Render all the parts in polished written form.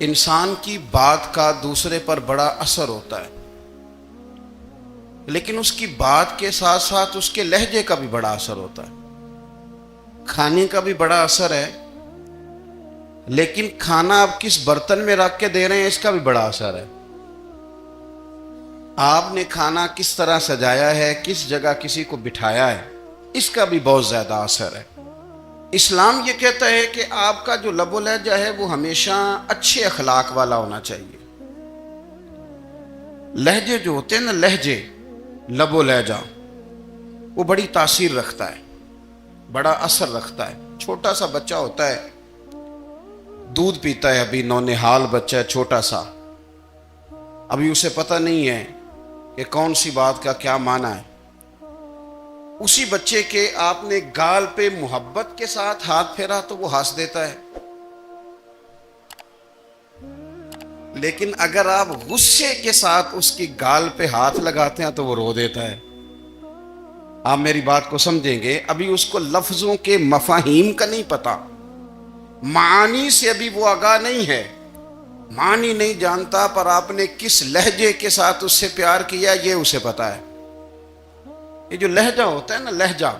انسان کی بات کا دوسرے پر بڑا اثر ہوتا ہے، لیکن اس کی بات کے ساتھ ساتھ اس کے لہجے کا بھی بڑا اثر ہوتا ہے۔ کھانے کا بھی بڑا اثر ہے، لیکن کھانا آپ کس برتن میں رکھ کے دے رہے ہیں اس کا بھی بڑا اثر ہے۔ آپ نے کھانا کس طرح سجایا ہے، کس جگہ کسی کو بٹھایا ہے، اس کا بھی بہت زیادہ اثر ہے۔ اسلام یہ کہتا ہے کہ آپ کا جو لب و لہجہ ہے وہ ہمیشہ اچھے اخلاق والا ہونا چاہیے۔ لہجے جو ہوتے ہیں نا، لہجے، لب و لہجہ، وہ بڑی تاثیر رکھتا ہے، بڑا اثر رکھتا ہے۔ چھوٹا سا بچہ ہوتا ہے، دودھ پیتا ہے، ابھی نونہال بچہ ہے، چھوٹا سا، ابھی اسے پتہ نہیں ہے کہ کون سی بات کا کیا معنی ہے۔ اسی بچے کے آپ نے گال پہ محبت کے ساتھ ہاتھ پھیرا تو وہ ہنس دیتا ہے، لیکن اگر آپ غصے کے ساتھ اس کی گال پہ ہاتھ لگاتے ہیں تو وہ رو دیتا ہے۔ آپ میری بات کو سمجھیں گے، ابھی اس کو لفظوں کے مفاہیم کا نہیں پتا، معانی سے ابھی وہ آگاہ نہیں ہے، معنی نہیں جانتا، پر آپ نے کس لہجے کے ساتھ اس سے پیار کیا یہ اسے پتا ہے۔ یہ جو لہجہ ہوتا ہے نا، لہجہ،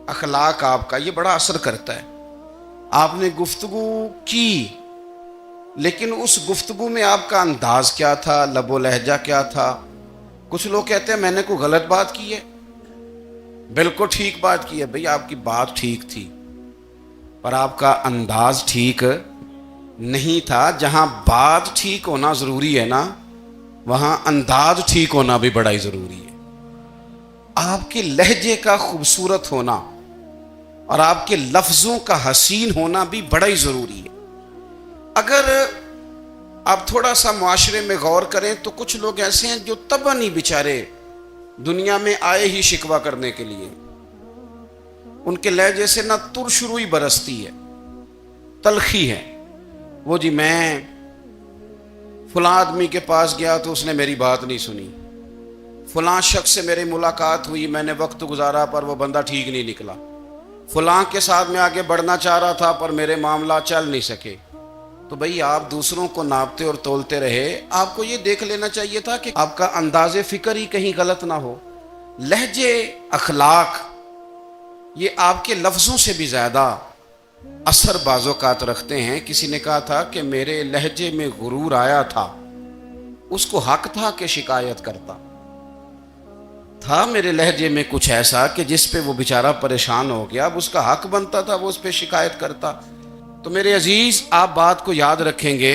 اخلاق آپ کا، یہ بڑا اثر کرتا ہے۔ آپ نے گفتگو کی، لیکن اس گفتگو میں آپ کا انداز کیا تھا، لب و لہجہ کیا تھا۔ کچھ لوگ کہتے ہیں میں نے کوئی غلط بات کی ہے، بالکل ٹھیک بات کی ہے۔ بھئی آپ کی بات ٹھیک تھی، پر آپ کا انداز ٹھیک نہیں تھا۔ جہاں بات ٹھیک ہونا ضروری ہے نا، وہاں انداز ٹھیک ہونا بھی بڑا ہی ضروری ہے۔ آپ کے لہجے کا خوبصورت ہونا اور آپ کے لفظوں کا حسین ہونا بھی بڑا ہی ضروری ہے۔ اگر آپ تھوڑا سا معاشرے میں غور کریں تو کچھ لوگ ایسے ہیں جو طبعاً ہی بیچارے دنیا میں آئے ہی شکوہ کرنے کے لیے، ان کے لہجے سے نہ ترش روئی برستی ہے، تلخی ہے۔ وہ جی میں فلاں آدمی کے پاس گیا تو اس نے میری بات نہیں سنی، فلاں شخص سے میری ملاقات ہوئی، میں نے وقت گزارا پر وہ بندہ ٹھیک نہیں نکلا، فلاں کے ساتھ میں آگے بڑھنا چاہ رہا تھا پر میرے معاملات چل نہیں سکے۔ تو بھئی آپ دوسروں کو ناپتے اور تولتے رہے، آپ کو یہ دیکھ لینا چاہیے تھا کہ آپ کا انداز فکر ہی کہیں غلط نہ ہو۔ لہجے، اخلاق، یہ آپ کے لفظوں سے بھی زیادہ اثر بعض اوقات رکھتے ہیں۔ کسی نے کہا تھا کہ میرے لہجے میں غرور آیا تھا، اس کو حق تھا کہ شکایت کرتا تھا، میرے لہجے میں کچھ ایسا کہ جس پہ وہ بیچارہ پریشان ہو گیا، اب اس کا حق بنتا تھا وہ اس پہ شکایت کرتا۔ تو میرے عزیز، آپ بات کو یاد رکھیں گے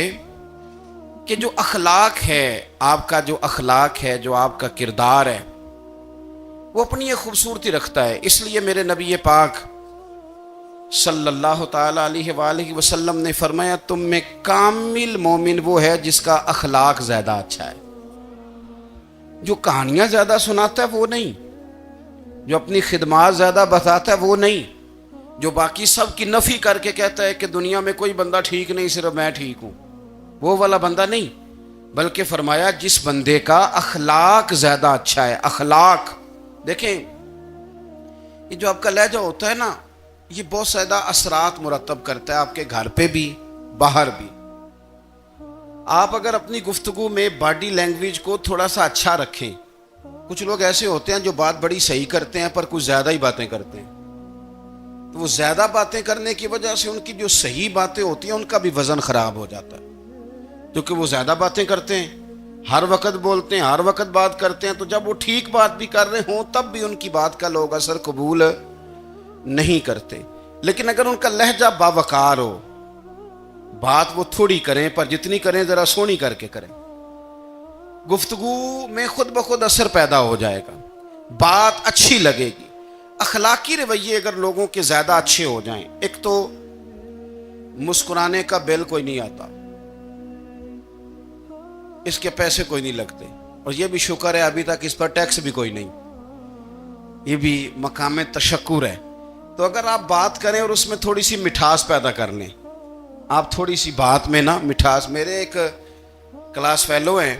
کہ جو اخلاق ہے، آپ کا جو اخلاق ہے، جو آپ کا کردار ہے، وہ اپنی ایک خوبصورتی رکھتا ہے۔ اس لیے میرے نبی پاک صلی اللہ تعالی علیہ وآلہ وسلم نے فرمایا تم میں کامل مومن وہ ہے جس کا اخلاق زیادہ اچھا ہے۔ جو کہانیاں زیادہ سناتا ہے وہ نہیں، جو اپنی خدمات زیادہ بتاتا ہے وہ نہیں، جو باقی سب کی نفی کر کے کہتا ہے کہ دنیا میں کوئی بندہ ٹھیک نہیں، صرف میں ٹھیک ہوں، وہ والا بندہ نہیں، بلکہ فرمایا جس بندے کا اخلاق زیادہ اچھا ہے۔ اخلاق دیکھیں، یہ جو آپ کا لہجہ ہوتا ہے نا، یہ بہت زیادہ اثرات مرتب کرتا ہے آپ کے گھر پہ بھی، باہر بھی۔ آپ اگر اپنی گفتگو میں باڈی لینگویج کو تھوڑا سا اچھا رکھیں، کچھ لوگ ایسے ہوتے ہیں جو بات بڑی صحیح کرتے ہیں پر کچھ زیادہ ہی باتیں کرتے ہیں، تو وہ زیادہ باتیں کرنے کی وجہ سے ان کی جو صحیح باتیں ہوتی ہیں ان کا بھی وزن خراب ہو جاتا ہے، کیونکہ وہ زیادہ باتیں کرتے ہیں، ہر وقت بولتے ہیں، ہر وقت بات کرتے ہیں، تو جب وہ ٹھیک بات بھی کر رہے ہوں تب بھی ان کی بات کا لوگ اثر قبول نہیں کرتے۔ لیکن اگر ان کا لہجہ باوقار ہو، بات وہ تھوڑی کریں پر جتنی کریں ذرا سونی کر کے کریں، گفتگو میں خود بخود اثر پیدا ہو جائے گا، بات اچھی لگے گی۔ اخلاقی رویے اگر لوگوں کے زیادہ اچھے ہو جائیں، ایک تو مسکرانے کا بل کوئی نہیں آتا، اس کے پیسے کوئی نہیں لگتے، اور یہ بھی شکر ہے ابھی تک اس پر ٹیکس بھی کوئی نہیں، یہ بھی مقام تشکر ہے۔ تو اگر آپ بات کریں اور اس میں تھوڑی سی مٹھاس پیدا کر لیں، آپ تھوڑی سی بات میں نا مٹھاس، میرے ایک کلاس فیلو ہیں،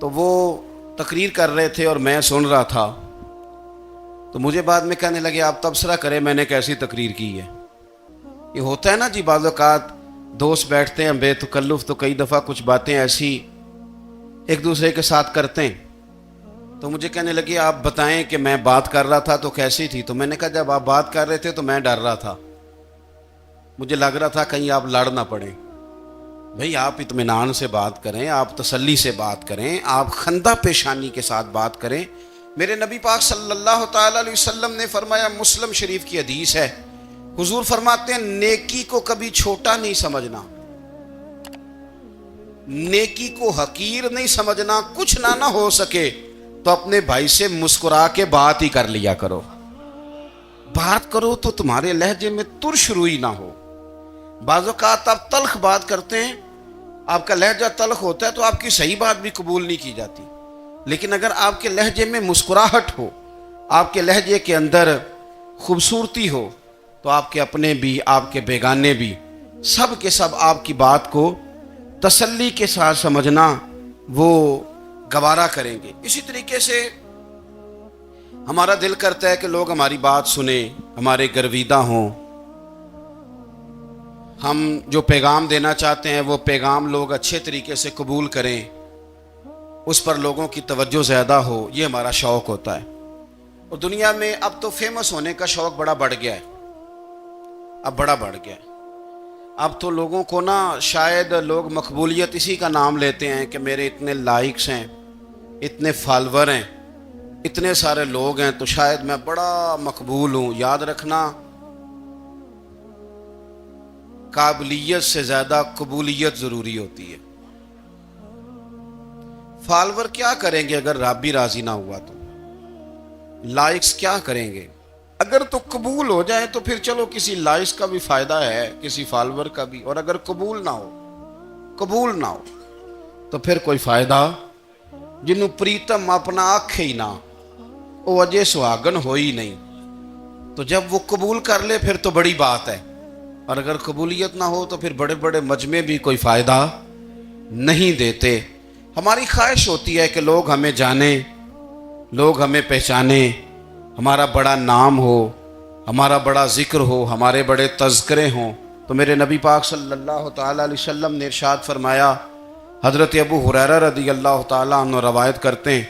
تو وہ تقریر کر رہے تھے اور میں سن رہا تھا، تو مجھے بعد میں کہنے لگے آپ تبصرہ کریں میں نے کیسی تقریر کی ہے۔ یہ ہوتا ہے نا جی، بعض اوقات دوست بیٹھتے ہیں بے تکلف تو کئی دفعہ کچھ باتیں ایسی ایک دوسرے کے ساتھ کرتے ہیں، تو مجھے کہنے لگے آپ بتائیں کہ میں بات کر رہا تھا تو کیسی تھی؟ تو میں نے کہا جب آپ بات کر رہے تھے تو میں ڈر رہا تھا، مجھے لگ رہا تھا کہیں آپ لڑ نہ پڑیں۔ بھئی آپ اطمینان سے بات کریں، آپ تسلی سے بات کریں، آپ خندہ پیشانی کے ساتھ بات کریں۔ میرے نبی پاک صلی اللہ تعالی علیہ وسلم نے فرمایا، مسلم شریف کی حدیث ہے، حضور فرماتے ہیں نیکی کو کبھی چھوٹا نہیں سمجھنا، نیکی کو حقیر نہیں سمجھنا، کچھ نہ ہو سکے تو اپنے بھائی سے مسکرا کے بات ہی کر لیا کرو، بات کرو تو تمہارے لہجے میں ترش روئی نہ ہو۔ بعض اوقات آپ تلخ بات کرتے ہیں، آپ کا لہجہ تلخ ہوتا ہے تو آپ کی صحیح بات بھی قبول نہیں کی جاتی، لیکن اگر آپ کے لہجے میں مسکراہٹ ہو، آپ کے لہجے کے اندر خوبصورتی ہو، تو آپ کے اپنے بھی آپ کے بیگانے بھی سب کے سب آپ کی بات کو تسلی کے ساتھ سمجھنا وہ گوارا کریں گے۔ اسی طریقے سے ہمارا دل کرتا ہے کہ لوگ ہماری بات سنیں، ہمارے گرویدہ ہوں، ہم جو پیغام دینا چاہتے ہیں وہ پیغام لوگ اچھے طریقے سے قبول کریں، اس پر لوگوں کی توجہ زیادہ ہو، یہ ہمارا شوق ہوتا ہے۔ اور دنیا میں اب تو فیمس ہونے کا شوق بڑا بڑھ گیا ہے، اب بڑا بڑھ گیا ہے۔ اب تو لوگوں کو نا شاید لوگ مقبولیت اسی کا نام لیتے ہیں کہ میرے اتنے لائکس ہیں، اتنے فالور ہیں، اتنے سارے لوگ ہیں تو شاید میں بڑا مقبول ہوں۔ یاد رکھنا، قابلیت سے زیادہ قبولیت ضروری ہوتی ہے۔ فالور کیا کریں گے اگر رب بھی راضی نہ ہوا تو؟ لائکس کیا کریں گے؟ اگر تو قبول ہو جائے تو پھر چلو کسی لائکس کا بھی فائدہ ہے، کسی فالور کا بھی، اور اگر قبول نہ ہو تو پھر کوئی فائدہ جنوں پریتم اپنا آکھے ہی نہ، وہ اجے سہاگن ہو ہی نہیں، تو جب وہ قبول کر لے پھر تو بڑی بات ہے، اور اگر قبولیت نہ ہو تو پھر بڑے بڑے مجمع بھی کوئی فائدہ نہیں دیتے۔ ہماری خواہش ہوتی ہے کہ لوگ ہمیں جانیں، لوگ ہمیں پہچانیں، ہمارا بڑا نام ہو، ہمارا بڑا ذکر ہو، ہمارے بڑے تذکرے ہوں۔ تو میرے نبی پاک صلی اللہ تعالیٰ علیہ وسلم نے ارشاد فرمایا، حضرت ابو ہریرہ رضی اللہ تعالیٰ عنہ روایت کرتے ہیں،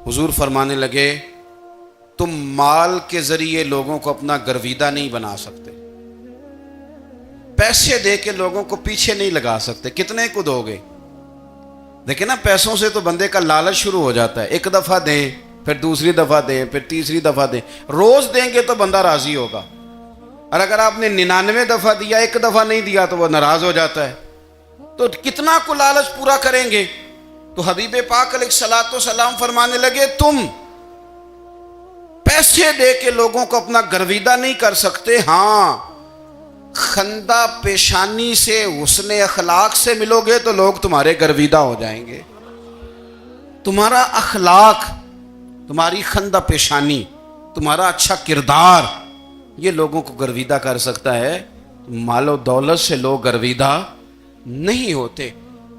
حضور فرمانے لگے، تم مال کے ذریعے لوگوں کو اپنا گرویدہ نہیں بنا سکتے، پیسے دے کے لوگوں کو پیچھے نہیں لگا سکتے۔ کتنے کو دو گے؟ دیکھیں نا، پیسوں سے تو بندے کا لالچ شروع ہو جاتا ہے، ایک دفعہ دیں، پھر دوسری دفعہ دیں، پھر تیسری دفعہ دیں، روز دیں گے تو بندہ راضی ہوگا، اور اگر آپ نے 99 دفعہ دیا، ایک دفعہ نہیں دیا تو وہ ناراض ہو جاتا ہے، تو کتنا کو لالچ پورا کریں گے؟ تو حبیب پاک علیہ الصلوۃ والسلام فرمانے لگے، تم پیسے دے کے لوگوں کو اپنا گرویدہ نہیں کر سکتے، ہاں خندہ پیشانی سے، حسن اخلاق سے ملو گے تو لوگ تمہارے گرویدہ ہو جائیں گے۔ تمہارا اخلاق، تمہاری خندہ پیشانی، تمہارا اچھا کردار، یہ لوگوں کو گرویدہ کر سکتا ہے۔ مال و دولت سے لوگ گرویدہ نہیں ہوتے۔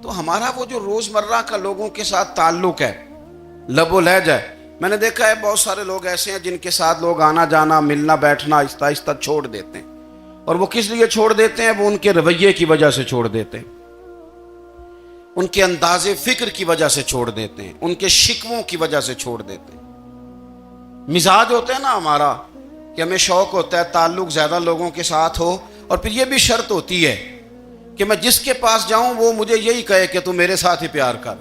تو ہمارا وہ جو روزمرہ کا لوگوں کے ساتھ تعلق ہے، لب و لہجہ ہے، میں نے دیکھا ہے بہت سارے لوگ ایسے ہیں جن کے ساتھ لوگ آنا جانا، ملنا بیٹھنا آہستہ آہستہ چھوڑ دیتے ہیں، اور وہ کس لیے چھوڑ دیتے ہیں؟ وہ ان کے رویے کی وجہ سے چھوڑ دیتے ہیں، ان کے انداز فکر کی وجہ سے چھوڑ دیتے ہیں، ان کے شکووں کی وجہ سے چھوڑ دیتے ہیں۔ مزاج ہوتا ہے نا ہمارا کہ ہمیں شوق ہوتا ہے تعلق زیادہ لوگوں کے ساتھ ہو، اور پھر یہ بھی شرط ہوتی ہے کہ میں جس کے پاس جاؤں وہ مجھے یہی کہے کہ تم میرے ساتھ ہی پیار کر۔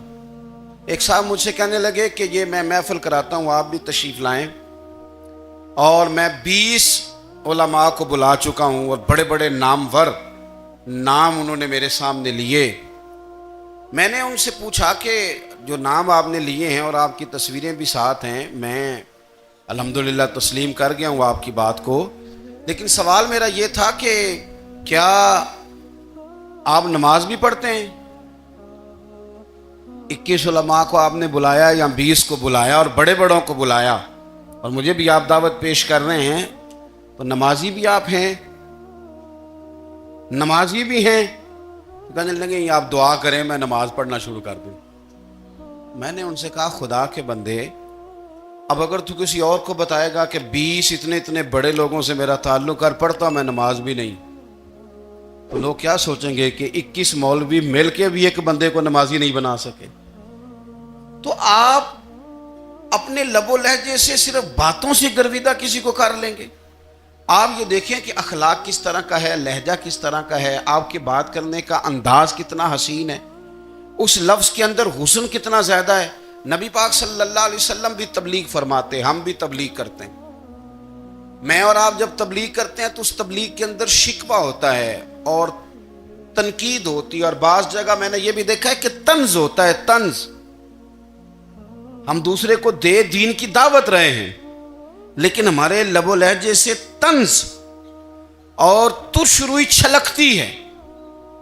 ایک صاحب مجھ سے کہنے لگے کہ یہ میں محفل کراتا ہوں، آپ بھی تشریف لائیں، اور میں 20 علماء کو بلا چکا ہوں، اور بڑے بڑے نامور نام انہوں نے میرے سامنے لیے۔ میں نے ان سے پوچھا کہ جو نام آپ نے لیے ہیں اور آپ کی تصویریں بھی ساتھ ہیں، میں الحمدللہ تسلیم کر گیا ہوں آپ کی بات کو، لیکن سوال میرا یہ تھا کہ کیا آپ نماز بھی پڑھتے ہیں؟ 21 علماء کو آپ نے بلایا یا 20 کو بلایا اور بڑے بڑوں کو بلایا، اور مجھے بھی آپ دعوت پیش کر رہے ہیں، تو نمازی بھی آپ ہیں، نمازی بھی ہیں؟ کہنے لگے آپ دعا کریں میں نماز پڑھنا شروع کر دوں۔ میں نے ان سے کہا خدا کے بندے، اب اگر تو کسی اور کو بتائے گا کہ 20 اتنے بڑے لوگوں سے میرا تعلق کر، پڑھتا میں نماز بھی نہیں، تو لوگ کیا سوچیں گے کہ 21 مولوی مل کے بھی ایک بندے کو نمازی نہیں بنا سکے. تو آپ اپنے لب و لہجے سے صرف باتوں سے گرویدہ کسی کو کر لیں گے. آپ یہ دیکھیں کہ اخلاق کس طرح کا ہے، لہجہ کس طرح کا ہے، آپ کے بات کرنے کا انداز کتنا حسین ہے، اس لفظ کے اندر حسن کتنا زیادہ ہے. نبی پاک صلی اللہ علیہ وسلم بھی تبلیغ فرماتے، ہم بھی تبلیغ کرتے ہیں. میں اور آپ جب تبلیغ کرتے ہیں تو اس تبلیغ کے اندر شکوہ ہوتا ہے اور تنقید ہوتی ہے، اور بعض جگہ میں نے یہ بھی دیکھا ہے کہ طنز ہوتا ہے. طنز، ہم دوسرے کو دین کی دعوت رہے ہیں، لیکن ہمارے لب و لہجے سے طنز اور ترش روئی چھلکتی ہے.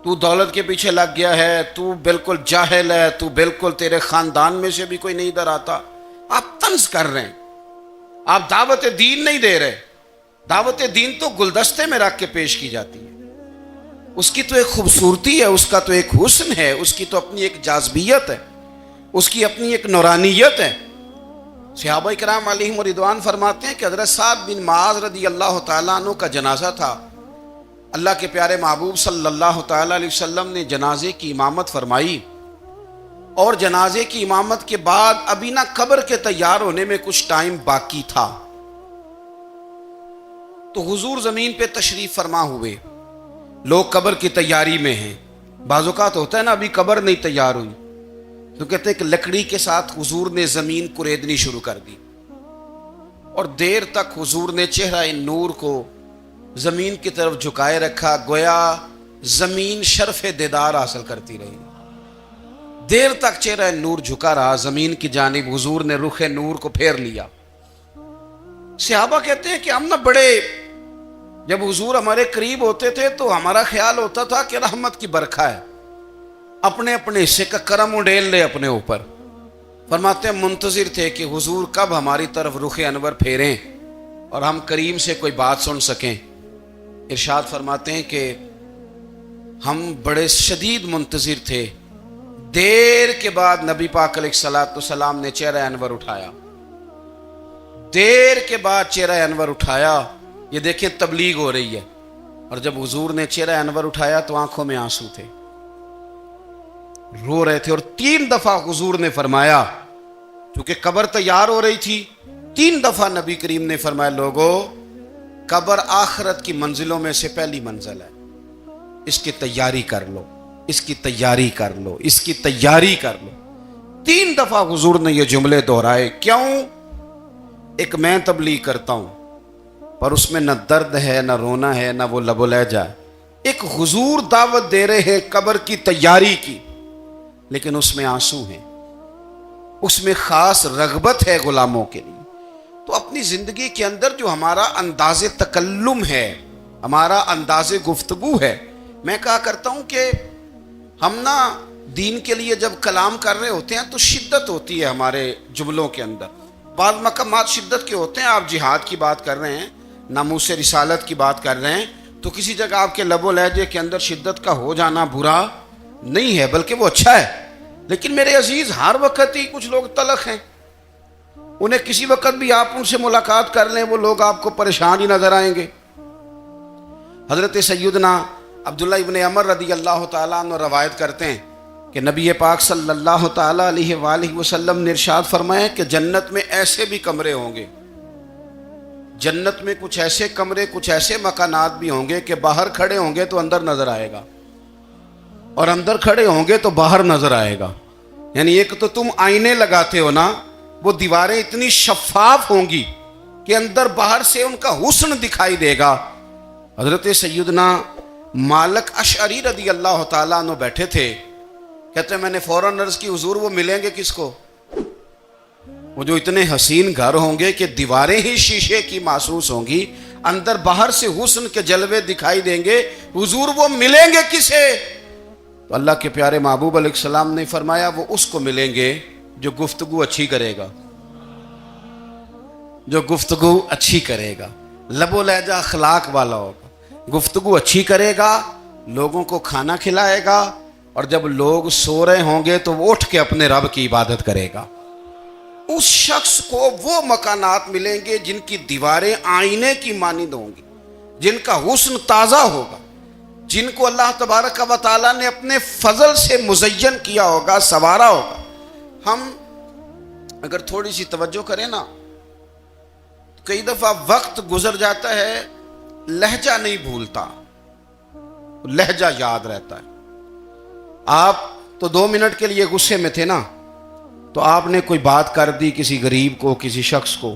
تو دولت کے پیچھے لگ گیا ہے، تو بالکل جاہل ہے، تو بالکل تیرے خاندان میں سے بھی کوئی نہیں ادھر آتا. آپ طنز کر رہے ہیں، آپ دعوت دین نہیں دے رہے. دعوت دین تو گلدستے میں رکھ کے پیش کی جاتی ہے. اس کی تو ایک خوبصورتی ہے، اس کا تو ایک حسن ہے، اس کی تو اپنی ایک جاذبیت ہے، اس کی اپنی ایک نورانیت ہے. صحابہ کرام علیہم رضوان فرماتے ہیں کہ حضرت سعد بن معاذ رضی اللہ تعالیٰ عنہ کا جنازہ تھا. اللہ کے پیارے محبوب صلی اللہ تعالیٰ علیہ وسلم نے جنازے کی امامت فرمائی، اور جنازے کی امامت کے بعد ابھی نہ قبر کے تیار ہونے میں کچھ ٹائم باقی تھا. تو حضور زمین پہ تشریف فرما ہوئے، لوگ قبر کی تیاری میں ہیں. بعض اوقات ہوتا ہے نا ابھی قبر نہیں تیار ہوئی، تو کہتے ہیں کہ لکڑی کے ساتھ حضور نے زمین کریدنی شروع کر دی، اور دیر تک حضور نے چہرہ نور کو زمین کی طرف جھکائے رکھا، گویا زمین شرف دیدار حاصل کرتی رہی. دیر تک چہرہ نور جھکا رہا زمین کی جانب، حضور نے رخ نور کو پھیر لیا. صحابہ کہتے ہیں کہ ہم نہ بڑے، جب حضور ہمارے قریب ہوتے تھے تو ہمارا خیال ہوتا تھا کہ رحمت کی برکھا ہے، اپنے اپنے حصے کا کرم اڈیل لے اپنے اوپر. فرماتے ہیں منتظر تھے کہ حضور کب ہماری طرف رخ انور پھیریں اور ہم کریم سے کوئی بات سن سکیں. ارشاد فرماتے ہیں کہ ہم بڑے شدید منتظر تھے. دیر کے بعد نبی پاک علیہ الصلوۃ والسلام نے چہرہ انور اٹھایا، دیر کے بعد چہرہ انور اٹھایا. یہ دیکھیں تبلیغ ہو رہی ہے، اور جب حضور نے چہرہ انور اٹھایا تو آنکھوں میں آنسو تھے، رو رہے تھے. اور 3 دفعہ حضور نے فرمایا، کیونکہ قبر تیار ہو رہی تھی، 3 دفعہ نبی کریم نے فرمایا لوگو قبر آخرت کی منزلوں میں سے پہلی منزل ہے، اس کی تیاری کر لو، اس کی تیاری کر لو، اس کی تیاری کر لو. 3 دفعہ حضور نے یہ جملے دہرائے. کیوں؟ ایک میں تبلیغ کرتا ہوں پر اس میں نہ درد ہے، نہ رونا ہے، نہ وہ لب و لہجہ ہے. ایک حضور دعوت دے رہے ہیں قبر کی تیاری کی، لیکن اس میں آنسو ہیں، اس میں خاص رغبت ہے غلاموں کے لیے. تو اپنی زندگی کے اندر جو ہمارا انداز تکلم ہے، ہمارا انداز گفتگو ہے، میں کہا کرتا ہوں کہ ہم نا دین کے لیے جب کلام کر رہے ہوتے ہیں تو شدت ہوتی ہے ہمارے جملوں کے اندر. بعض مقامات شدت کے ہوتے ہیں، آپ جہاد کی بات کر رہے ہیں، ناموس رسالت کی بات کر رہے ہیں، تو کسی جگہ آپ کے لب و لہجے کے اندر شدت کا ہو جانا برا نہیں ہے، بلکہ وہ اچھا ہے. لیکن میرے عزیز ہر وقت ہی کچھ لوگ تلخ ہیں، انہیں کسی وقت بھی آپ ان سے ملاقات کر لیں وہ لوگ آپ کو پریشان ہی نظر آئیں گے. حضرت سیدنا عبداللہ ابن عمر رضی اللہ تعالیٰ عنہ روایت کرتے ہیں کہ نبی پاک صلی اللہ تعالیٰ علیہ وآلہ وسلم نے ارشاد فرمایا کہ جنت میں ایسے بھی کمرے ہوں گے، جنت میں کچھ ایسے کمرے، کچھ ایسے مکانات بھی ہوں گے کہ باہر کھڑے ہوں گے تو اندر نظر آئے گا، اور اندر کھڑے ہوں گے تو باہر نظر آئے گا. یعنی ایک تو تم آئینے لگاتے ہو نا، وہ دیواریں اتنی شفاف ہوں گی کہ اندر باہر سے ان کا حسن دکھائی دے گا. حضرت سیدنا مالک اشعری رضی اللہ تعالیٰ عنہ بیٹھے تھے، کہتے ہیں میں نے فوراً عرض کی حضور وہ ملیں گے کس کو؟ وہ جو اتنے حسین گھر ہوں گے کہ دیواریں ہی شیشے کی محسوس ہوں گی، اندر باہر سے حسن کے جلوے دکھائی دیں گے، حضور وہ ملیں گے کسے؟ تو اللہ کے پیارے محبوب علیہ السلام نے فرمایا وہ اس کو ملیں گے جو گفتگو اچھی کرے گا، جو گفتگو اچھی کرے گا، لب و لہجہ اخلاق والا ہوگا، گفتگو اچھی کرے گا، لوگوں کو کھانا کھلائے گا، اور جب لوگ سو رہے ہوں گے تو وہ اٹھ کے اپنے رب کی عبادت کرے گا. اس شخص کو وہ مکانات ملیں گے جن کی دیواریں آئینے کی مانند ہوں گی، جن کا حسن تازہ ہوگا. جن کو اللہ تبارک و تعالیٰ نے اپنے فضل سے مزین کیا ہوگا، سنوارا ہوگا. ہم اگر تھوڑی سی توجہ کریں نا، کئی دفعہ وقت گزر جاتا ہے، لہجہ نہیں بھولتا، لہجہ یاد رہتا ہے. آپ تو 2 منٹ کے لیے غصے میں تھے نا، تو آپ نے کوئی بات کر دی کسی غریب کو، کسی شخص کو،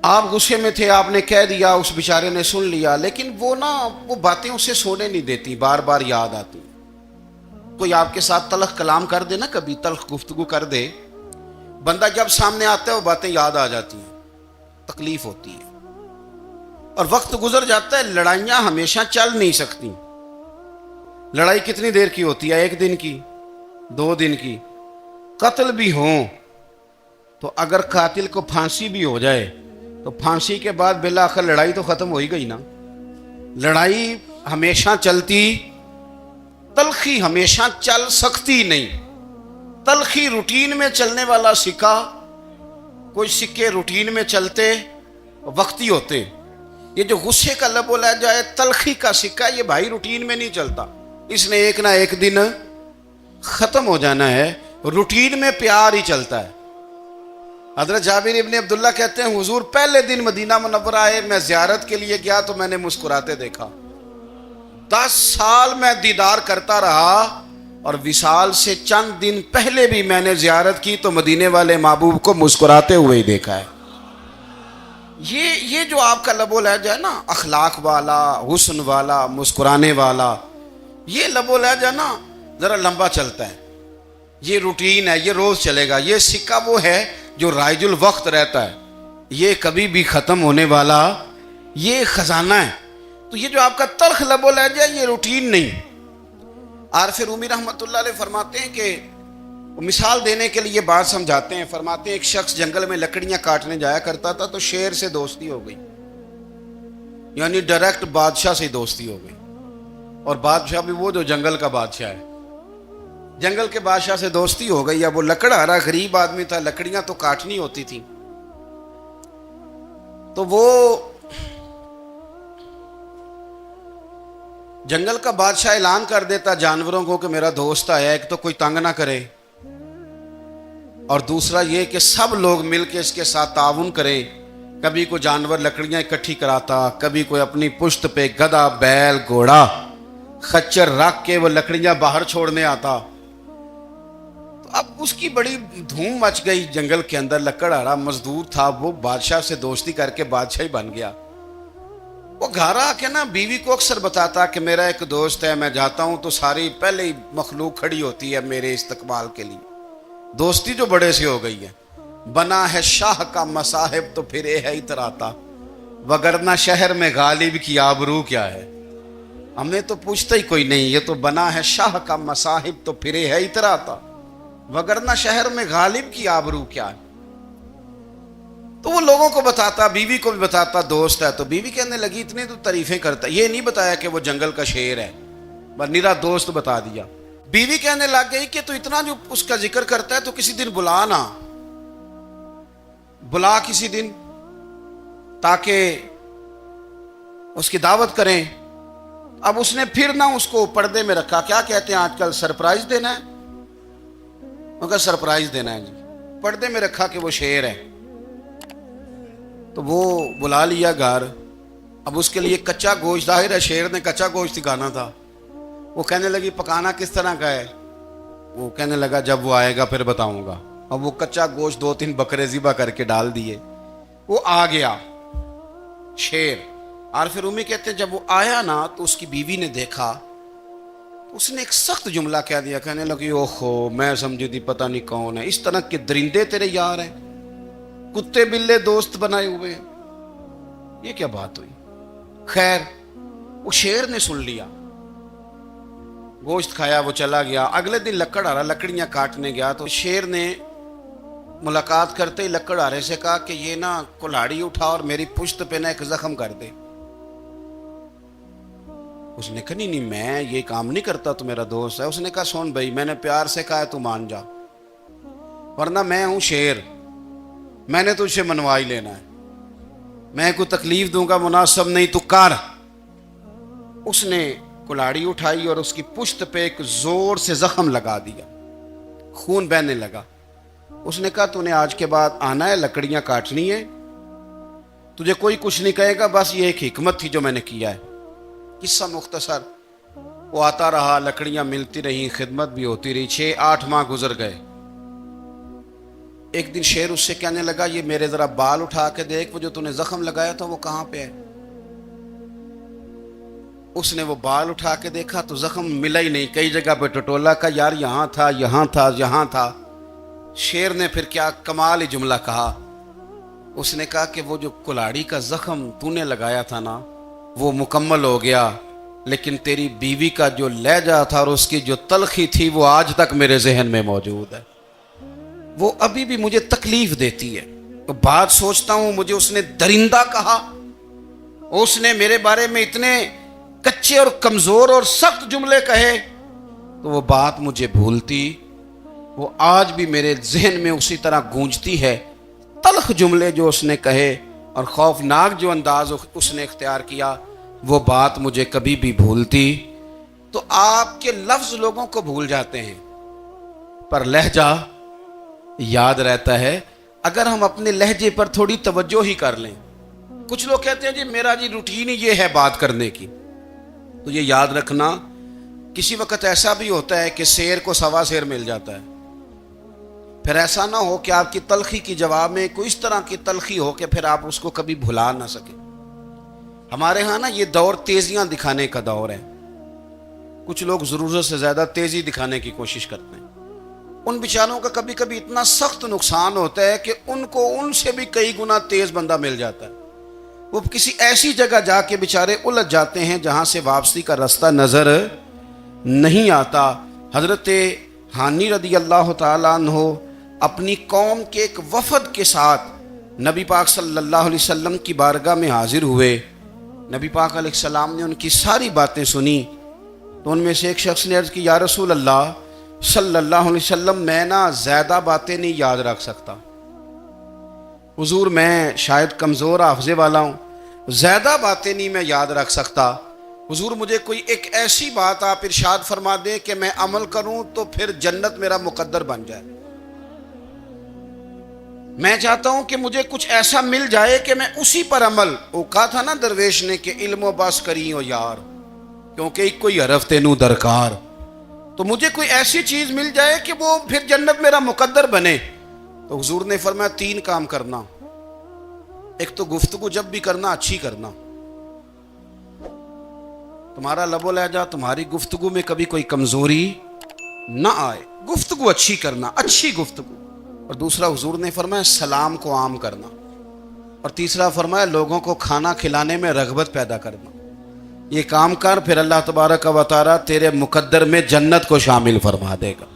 آپ غصے میں تھے، آپ نے کہہ دیا، اس بیچارے نے سن لیا، لیکن وہ باتیں اسے سونے نہیں دیتی، بار بار یاد آتی. کوئی آپ کے ساتھ تلخ کلام کر دے نا، کبھی تلخ گفتگو کر دے، بندہ جب سامنے آتا ہے وہ باتیں یاد آ جاتی ہیں، تکلیف ہوتی ہے. اور وقت گزر جاتا ہے. لڑائیاں ہمیشہ چل نہیں سکتی. لڑائی کتنی دیر کی ہوتی ہے؟ 1 دن کی، 2 دن کی. قتل بھی ہوں تو اگر قاتل کو پھانسی بھی ہو جائے تو پھانسی کے بعد بالآخر لڑائی تو ختم ہو ہی گئی نا. لڑائی ہمیشہ چلتی، تلخی ہمیشہ چل سکتی نہیں. تلخی روٹین میں چلنے والا سکہ، کوئی سکے روٹین میں چلتے وقتی ہوتے. یہ جو غصے کا لب و لہجہ ہے، تلخی کا سکہ، یہ بھائی روٹین میں نہیں چلتا. اس نے ایک نہ ایک دن ختم ہو جانا ہے. روٹین میں پیار ہی چلتا ہے. حضرت جابر ابن عبداللہ کہتے ہیں حضور پہلے دن مدینہ منورہ آئے، میں زیارت کے لیے گیا تو میں نے مسکراتے دیکھا. 10 سال میں دیدار کرتا رہا، اور وصال سے چند دن پہلے بھی میں نے زیارت کی تو مدینے والے محبوب کو مسکراتے ہوئے ہی دیکھا ہے. یہ جو آپ کا لب و لہجہ ہے نا، اخلاق والا، حسن والا، مسکرانے والا، یہ لب و لہجہ نا ذرا لمبا چلتا ہے. یہ روٹین ہے، یہ روز چلے گا. یہ سکہ وہ ہے جو رائج الوقت رہتا ہے، یہ کبھی بھی ختم ہونے والا یہ خزانہ ہے. تو یہ جو آپ کا تلخ لب و لہجہ ہے، یہ روٹین نہیں. عارف رومی رحمۃ اللہ علیہ فرماتے ہیں کہ مثال دینے کے لیے بات سمجھاتے ہیں. فرماتے ہیں ایک شخص جنگل میں لکڑیاں کاٹنے جایا کرتا تھا تو شیر سے دوستی ہو گئی، یعنی ڈائریکٹ بادشاہ سے دوستی ہو گئی. اور بادشاہ بھی وہ جو جنگل کا بادشاہ ہے، جنگل کے بادشاہ سے دوستی ہو گئی. اب وہ لکڑہارا غریب آدمی تھا، لکڑیاں تو کاٹنی ہوتی تھی. تو وہ جنگل کا بادشاہ اعلان کر دیتا جانوروں کو کہ میرا دوست آیا، ایک تو کوئی تنگ نہ کرے، اور دوسرا یہ کہ سب لوگ مل کے اس کے ساتھ تعاون کریں. کبھی کوئی جانور لکڑیاں اکٹھی کراتا، کبھی کوئی اپنی پشت پہ گدھا، بیل، گھوڑا، خچر رکھ کے وہ لکڑیاں باہر چھوڑنے آتا. تو اب اس کی بڑی دھوم مچ گئی جنگل کے اندر. لکڑہارا مزدور تھا، وہ بادشاہ سے دوستی کر کے بادشاہ ہی بن گیا. وہ گھر آ کے نا بیوی کو اکثر بتاتا کہ میرا ایک دوست ہے، میں جاتا ہوں تو ساری پہلے ہی مخلوق کھڑی ہوتی ہے میرے استقبال کے لیے. دوستی جو بڑے سے ہو گئی ہے. بنا ہے شاہ کا مصاحب تو پھر ہے اتراتا، وگرنہ شہر میں غالب کی آبرو کیا ہے. ہم نے تو پوچھتا ہی کوئی نہیں، یہ تو بنا ہے شاہ کا مصاحب تو پھر ہے اتراتا، وگرنہ شہر میں غالب کی آبرو کیا ہے. تو وہ لوگوں کو بتاتا، بیوی کو بھی بتاتا دوست ہے. تو بیوی کہنے لگی اتنی تو تعریفیں کرتا، یہ نہیں بتایا کہ وہ جنگل کا شیر ہے، بس نیرا دوست بتا دیا. بیوی کہنے لگ گئی کہ تو اتنا جو اس کا ذکر کرتا ہے تو کسی دن بلا نا، بلا کسی دن تاکہ اس کی دعوت کریں. اب اس نے پھر نہ اس کو پردے میں رکھا. کیا کہتے ہیں آج کل، سرپرائز دینا ہے. مگر سرپرائز دینا ہے جی، پردے میں رکھا کہ وہ شیر ہے. تو وہ بلا لیا گھر. اب اس کے لیے کچا گوشت، ظاہر ہے شیر نے کچا گوشت کھانا تھا. وہ کہنے لگی پکانا کس طرح کا ہے؟ وہ کہنے لگا جب وہ آئے گا پھر بتاؤں گا. اب وہ کچا گوشت 2-3 بکرے ذبح کر کے ڈال دیے. وہ آ گیا شیر. عارف رومی کہتے ہیں جب وہ آیا نا تو اس کی بیوی نے دیکھا تو اس نے ایک سخت جملہ کہہ دیا. کہنے لگی اوہو، میں سمجھی تھی پتہ نہیں کون ہے، اس طرح کے درندے تیرے یار ہیں، کتے بلے دوست بنائے ہوئے ہیں. یہ کیا بات ہوئی؟ خیر وہ شیر نے سن لیا، گوشت کھایا، وہ چلا گیا. اگلے دن لکڑہارا لکڑیاں کاٹنے گیا تو شیر نے ملاقات کرتے ہی لکڑہارے سے کہا کہ یہ نا کلاڑی اٹھا اور میری پشت پہ نا ایک زخم کر دے. اس نے کہا نہیں میں یہ کام نہیں کرتا، تو میرا دوست ہے. اس نے کہا سن بھائی، میں نے پیار سے کہا ہے تو مان جا، ورنہ میں ہوں شیر، میں نے تجھ سے منوا ہی لینا ہے. میں کوئی تکلیف دوں گا مناسب نہیں، تو کر. اس نے کلاڑی اٹھائی اور اس کی پشت پہ ایک زور سے زخم لگا دیا، خون بہنے لگا۔ اس نے کہا تو نے آج کے بعد آنا ہے، لکڑیاں کاٹنی ہے، تجھے کوئی کچھ نہیں کہے گا، بس یہ ایک حکمت تھی جو میں نے کیا ہے۔ قصہ مختصر، وہ آتا رہا، لکڑیاں ملتی رہیں، خدمت بھی ہوتی رہی، 6-8 ماہ گزر گئے۔ ایک دن شیر اس سے کہنے لگا یہ میرے ذرا بال اٹھا کے دیکھ، وہ جو تو نے زخم لگایا تھا وہ کہاں پہ ہے؟ اس نے وہ بال اٹھا کے دیکھا تو زخم ملا ہی نہیں، کئی جگہ پہ ٹٹولا کا یار یہاں تھا یہاں تھا یہاں تھا۔ شیر نے پھر کیا کمال ہی جملہ کہا، اس نے کہا کہ وہ جو کلاڑی کا زخم تو نے لگایا تھا نا وہ مکمل ہو گیا، لیکن تیری بیوی کا جو لہجہ تھا اور اس کی جو تلخی تھی وہ آج تک میرے ذہن میں موجود ہے، وہ ابھی بھی مجھے تکلیف دیتی ہے۔ تو بات سوچتا ہوں مجھے اس نے درندہ کہا، اس نے میرے بارے میں اتنے کچے اور کمزور اور سخت جملے کہے، تو وہ بات مجھے بھولتی، وہ آج بھی میرے ذہن میں اسی طرح گونجتی ہے۔ تلخ جملے جو اس نے کہے اور خوفناک جو انداز اس نے اختیار کیا، وہ بات مجھے کبھی بھی بھولتی۔ تو آپ کے لفظ لوگوں کو بھول جاتے ہیں پر لہجہ یاد رہتا ہے اگر ہم اپنے لہجے پر تھوڑی توجہ ہی کر لیں۔ کچھ لوگ کہتے ہیں جی میرا جی روٹین ہی یہ ہے بات کرنے کی، تو یہ یاد رکھنا کسی وقت ایسا بھی ہوتا ہے کہ شیر کو سوا شیر مل جاتا ہے، پھر ایسا نہ ہو کہ آپ کی تلخی کی جواب میں کوئی اس طرح کی تلخی ہو کہ پھر آپ اس کو کبھی بھلا نہ سکیں۔ ہمارے ہاں نا یہ دور تیزیاں دکھانے کا دور ہے، کچھ لوگ ضرورت سے زیادہ تیزی دکھانے کی کوشش کرتے ہیں، ان بیچاروں کا کبھی کبھی اتنا سخت نقصان ہوتا ہے کہ ان کو ان سے بھی کئی گنا تیز بندہ مل جاتا ہے، وہ کسی ایسی جگہ جا کے بیچارے الجھ جاتے ہیں جہاں سے واپسی کا راستہ نظر نہیں آتا۔ حضرت حانی رضی اللہ تعالیٰ عنہ اپنی قوم کے ایک وفد کے ساتھ نبی پاک صلی اللہ علیہ وسلم کی بارگاہ میں حاضر ہوئے۔ نبی پاک علیہ السلام نے ان کی ساری باتیں سنی، تو ان میں سے ایک شخص نے عرض کی یا رسول اللہ صلی اللہ علیہ وسلم میں نا زیادہ باتیں نہیں یاد رکھ سکتا، حضور میں شاید کمزور حافظے والا ہوں، زیادہ باتیں نہیں میں یاد رکھ سکتا، حضور مجھے کوئی ایک ایسی بات آپ ارشاد فرما دیں کہ میں عمل کروں تو پھر جنت میرا مقدر بن جائے، میں چاہتا ہوں کہ مجھے کچھ ایسا مل جائے کہ میں اسی پر عمل، وہ کہا تھا نا درویش نے کہ علم و بس کری ہو یار کیونکہ ایک کوئی حرف تینوں درکار، تو مجھے کوئی ایسی چیز مل جائے کہ وہ پھر جنت میرا مقدر بنے۔ تو حضور نے فرمایا 3 کام کرنا، ایک تو گفتگو جب بھی کرنا اچھی کرنا، تمہارا لب و لہجہ تمہاری گفتگو میں کبھی کوئی کمزوری نہ آئے، گفتگو اچھی کرنا، اچھی گفتگو، اور دوسرا حضور نے فرمایا سلام کو عام کرنا، اور تیسرا فرمایا لوگوں کو کھانا کھلانے میں رغبت پیدا کرنا، یہ کام کر پھر اللہ تبارک و تعالیٰ تیرے مقدر میں جنت کو شامل فرما دے گا۔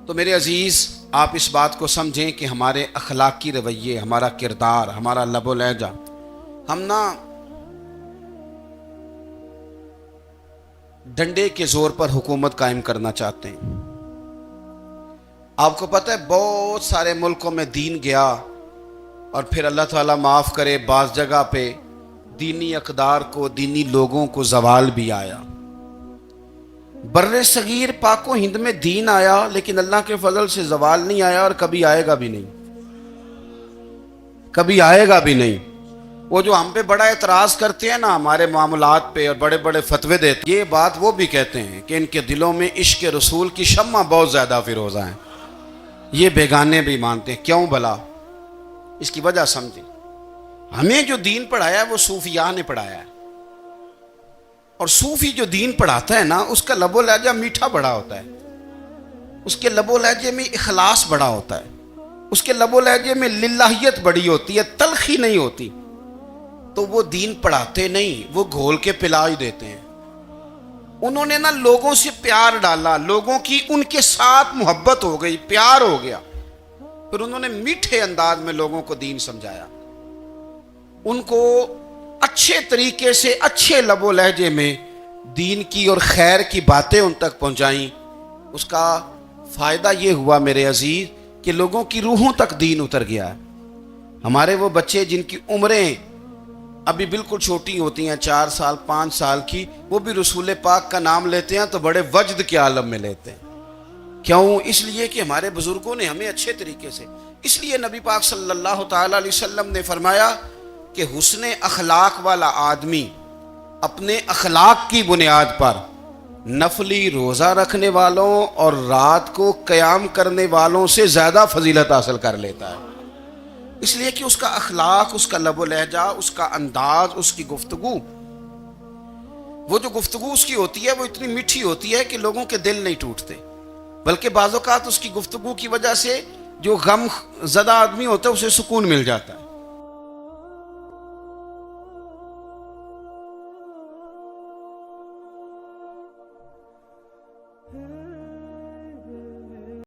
تو میرے عزیز آپ اس بات کو سمجھیں کہ ہمارے اخلاقی رویے، ہمارا کردار، ہمارا لب و لہجہ، ہم نا ڈنڈے کے زور پر حکومت قائم کرنا چاہتے ہیں۔ آپ کو پتہ ہے بہت سارے ملکوں میں دین گیا اور پھر اللہ تعالیٰ معاف کرے بعض جگہ پہ دینی اقدار کو، دینی لوگوں کو زوال بھی آیا۔ بر صغیر پاک و ہند میں دین آیا لیکن اللہ کے فضل سے زوال نہیں آیا اور کبھی آئے گا بھی نہیں، کبھی آئے گا بھی نہیں۔ وہ جو ہم پہ بڑا اعتراض کرتے ہیں نا ہمارے معاملات پہ اور بڑے بڑے فتوے دیتے ہیں، یہ بات وہ بھی کہتے ہیں کہ ان کے دلوں میں عشق رسول کی شمع بہت زیادہ فیروزہ ہیں، یہ بیگانے بھی مانتے ہیں۔ کیوں بھلا؟ اس کی وجہ سمجھیں، ہمیں جو دین پڑھایا ہے وہ صوفیاء نے پڑھایا ہے، اور صوفی جو دین پڑھاتا ہے نا اس کا لب و لہجہ میٹھا بڑا ہوتا ہے، اس کے لب و لہجے میں اخلاص بڑا ہوتا ہے، اس کے لب و لہجے میں للہیت بڑی ہوتی ہے، تلخی نہیں ہوتی۔ تو وہ دین پڑھاتے نہیں، وہ گھول کے پلا ہی دیتے ہیں۔ انہوں نے نا لوگوں سے پیار ڈالا، لوگوں کی ان کے ساتھ محبت ہو گئی، پیار ہو گیا، پھر انہوں نے میٹھے انداز میں لوگوں کو دین سمجھایا، ان کو اچھے طریقے سے اچھے لب و لہجے میں دین کی اور خیر کی باتیں ان تک پہنچائیں۔ اس کا فائدہ یہ ہوا میرے عزیز کہ لوگوں کی روحوں تک دین اتر گیا ہے۔ ہمارے وہ بچے جن کی عمریں ابھی بالکل چھوٹی ہوتی ہیں 4 سال 5 سال کی، وہ بھی رسول پاک کا نام لیتے ہیں تو بڑے وجد کے عالم میں لیتے ہیں. کیوں؟ اس لیے کہ ہمارے بزرگوں نے ہمیں اچھے طریقے سے، اس لیے نبی پاک صلی اللہ تعالی علیہ وسلم نے فرمایا کہ حسن اخلاق والا آدمی اپنے اخلاق کی بنیاد پر نفلی روزہ رکھنے والوں اور رات کو قیام کرنے والوں سے زیادہ فضیلت حاصل کر لیتا ہے. اس لیے کہ اس کا اخلاق، اس کا لب و لہجہ، اس کا انداز، اس کی گفتگو، وہ جو گفتگو اس کی ہوتی ہے وہ اتنی میٹھی ہوتی ہے کہ لوگوں کے دل نہیں ٹوٹتے، بلکہ بعض اوقات اس کی گفتگو کی وجہ سے جو غم زدہ آدمی ہوتا ہے اسے سکون مل جاتا ہے.